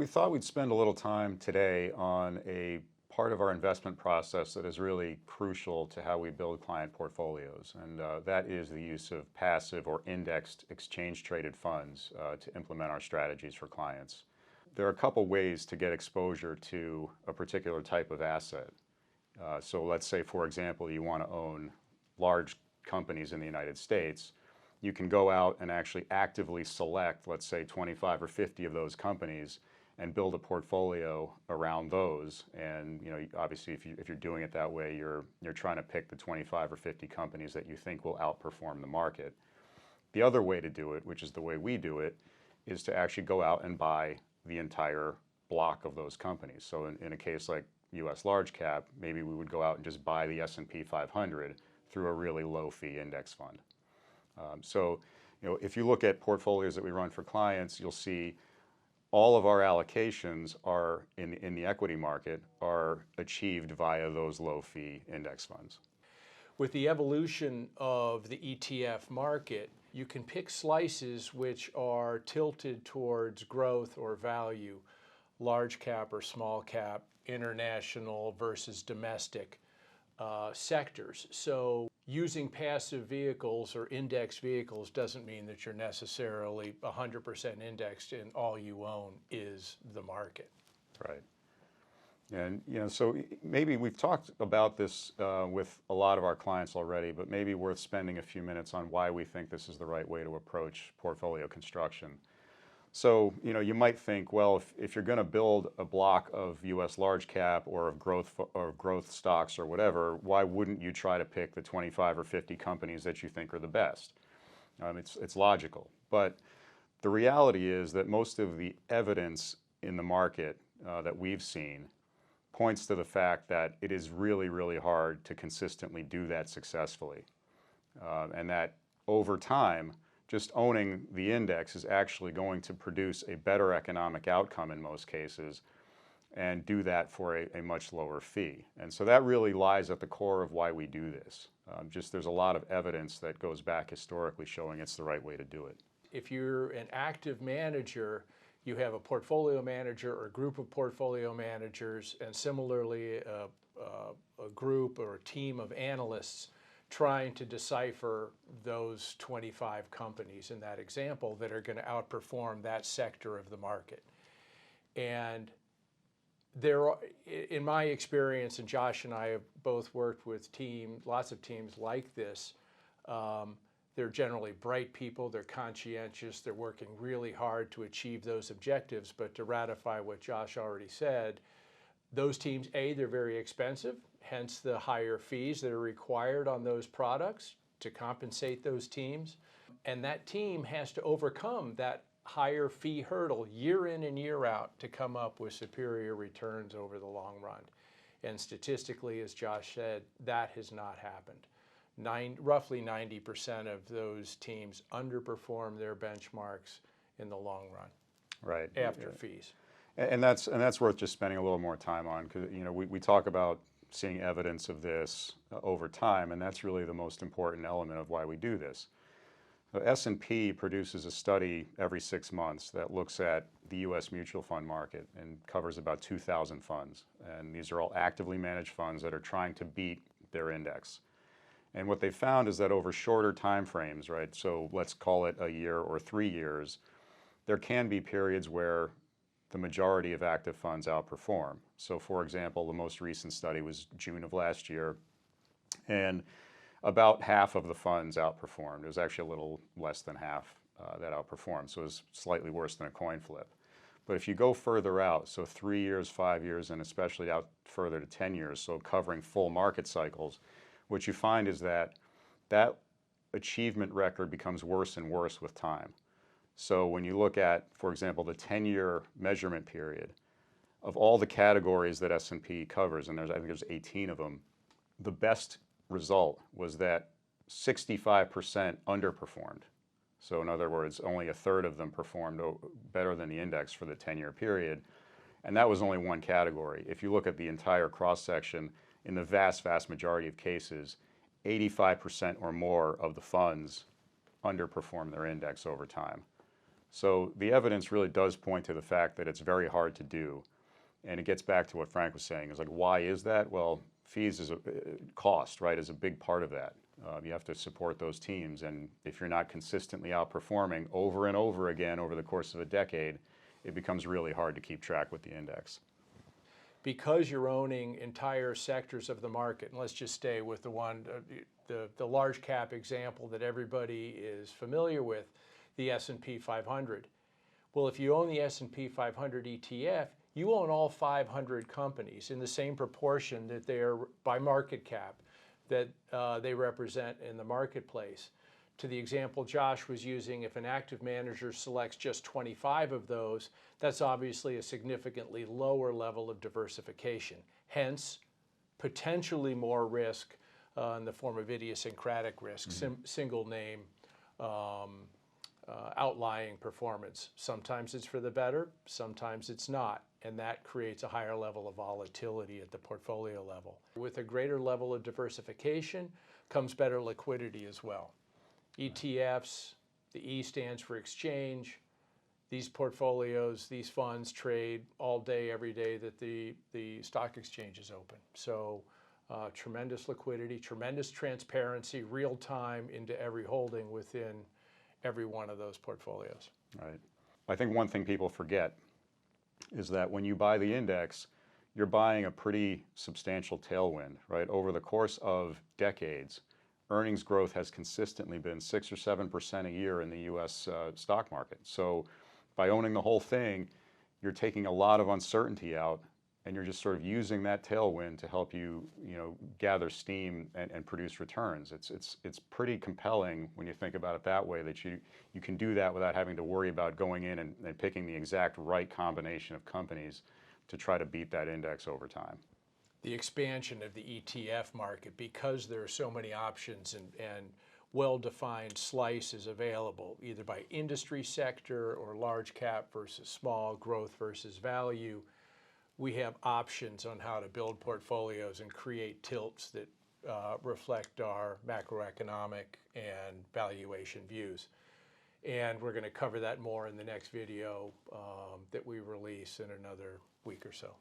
we thought we'd spend a little time today on a part of our investment process that is really crucial to how we build client portfolios, and that is the use of passive or indexed exchange-traded funds to implement our strategies for clients. There are a couple ways to get exposure to a particular type of asset. So let's say, for example, you want to own large companies in the United States. You can go out and actually actively select, let's say, 25 or 50 of those companies and build a portfolio around those. And obviously, if you're doing it that way, you're trying to pick the 25 or 50 companies that you think will outperform the market. The other way to do it, which is the way we do it, is to actually go out and buy the entire block of those companies. So in a case like U.S. large cap, maybe we would go out and just buy the S&P 500 through a really low fee index fund. If you look at portfolios that we run for clients, you'll see all of our allocations are in the equity market are achieved via those low fee index funds. With the evolution of the ETF market, you can pick slices which are tilted towards growth or value, large cap or small cap, international versus domestic sectors. So using passive vehicles or index vehicles doesn't mean that you're necessarily 100% indexed and all you own is the market. Right. And so maybe we've talked about this with a lot of our clients already, but maybe worth spending a few minutes on why we think this is the right way to approach portfolio construction. So you might think, well, if you're going to build a block of U.S. large cap or of growth stocks or whatever, why wouldn't you try to pick the 25 or 50 companies that you think are the best? It's logical, but the reality is that most of the evidence in the market that we've seen points to the fact that it is really, really hard to consistently do that successfully, and that over time, just owning the index is actually going to produce a better economic outcome in most cases, and do that for a much lower fee. And so that really lies at the core of why we do this. There's a lot of evidence that goes back historically showing it's the right way to do it. If you're an active manager, you have a portfolio manager or a group of portfolio managers, and similarly a group or a team of analysts trying to decipher those 25 companies in that example that are going to outperform that sector of the market. And there are, in my experience, and Josh and I have both worked with lots of teams like this, they're generally bright people, they're conscientious, they're working really hard to achieve those objectives. But to ratify what Josh already said, those teams, they're very expensive, hence the higher fees that are required on those products to compensate those teams. And that team has to overcome that higher fee hurdle year in and year out to come up with superior returns over the long run. And statistically, as Josh said, that has not happened. Roughly 90% of those teams underperform their benchmarks in the long run, right, after fees. And that's worth just spending a little more time on, because we talk about seeing evidence of this over time, and that's really the most important element of why we do this. S&P produces a study every 6 months that looks at the U.S. mutual fund market and covers about 2,000 funds, and these are all actively managed funds that are trying to beat their index. And what they found is that over shorter time frames, right, so let's call it a year or 3 years, there can be periods where the majority of active funds outperform. So for example, the most recent study was June of last year, and about half of the funds outperformed. It was actually a little less than half that outperformed, so it was slightly worse than a coin flip. But if you go further out, so 3 years, 5 years, and especially out further to 10 years, so covering full market cycles, what you find is that that achievement record becomes worse and worse with time. So when you look at, for example, the 10-year measurement period, of all the categories that S&P covers, and I think there's 18 of them, the best result was that 65% underperformed. So in other words, only a third of them performed better than the index for the 10-year period. And that was only one category. If you look at the entire cross-section, in the vast, vast majority of cases, 85% or more of the funds underperform their index over time. So the evidence really does point to the fact that it's very hard to do. And it gets back to what Frank was saying, is like, why is that? Well, fees is a cost, right, is a big part of that. You have to support those teams. And if you're not consistently outperforming over and over again over the course of a decade, it becomes really hard to keep track with the index. Because you're owning entire sectors of the market, and let's just stay with the one, the large cap example that everybody is familiar with, the S&P 500. Well, if you own the S&P 500 ETF, you own all 500 companies in the same proportion that they are by market cap that they represent in the marketplace. To the example Josh was using, if an active manager selects just 25 of those, that's obviously a significantly lower level of diversification. Hence, potentially more risk in the form of idiosyncratic risk, single name, outlying performance. Sometimes it's for the better, sometimes it's not, and that creates a higher level of volatility at the portfolio level. With a greater level of diversification comes better liquidity as well. ETFs, the E stands for exchange. These portfolios, these funds trade all day, every day that the stock exchange is open. So tremendous liquidity, tremendous transparency, real time into every holding within every one of those portfolios. Right. I think one thing people forget is that when you buy the index, you're buying a pretty substantial tailwind, right? Over the course of decades, earnings growth has consistently been 6 or 7% a year in the U.S. Stock market. So by owning the whole thing, you're taking a lot of uncertainty out, and you're just sort of using that tailwind to help you, gather steam and produce returns. It's pretty compelling when you think about it that way, that you can do that without having to worry about going in and picking the exact right combination of companies to try to beat that index over time. The expansion of the ETF market, because there are so many options and well-defined slices available, either by industry sector or large cap versus small, growth versus value, we have options on how to build portfolios and create tilts that reflect our macroeconomic and valuation views. And we're going to cover that more in the next video that we release in another week or so.